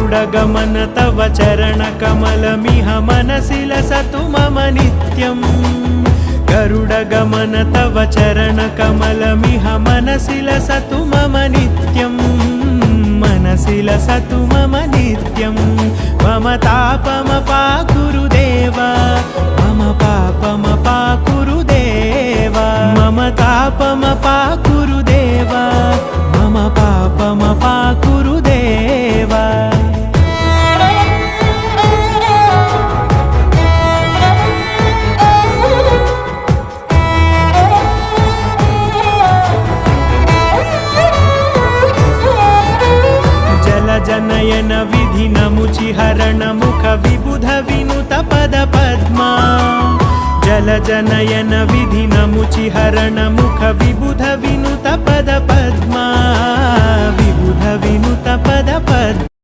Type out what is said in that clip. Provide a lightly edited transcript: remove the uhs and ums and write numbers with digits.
गरुडगमन तव चरणकमलमिह मनसि लसतु मम नित्यम् गरुडगमन तव चरणकमलमिह मनसि लसतु मम नित्यम् मनसि लसतु मम नित्यम् मम तापमपाकुरु देव मम पापमपाकुरु देव मम तापमपाकुरु देव मम पापमपाकुरु देव जनयन विधिनमुचिहरण मुख विबुध विनुत पद पद्मा जल जनयन विधिनमुचिहरण मुख विबुध विनुत पद पद्मा विबुध विनुत पद पद्मा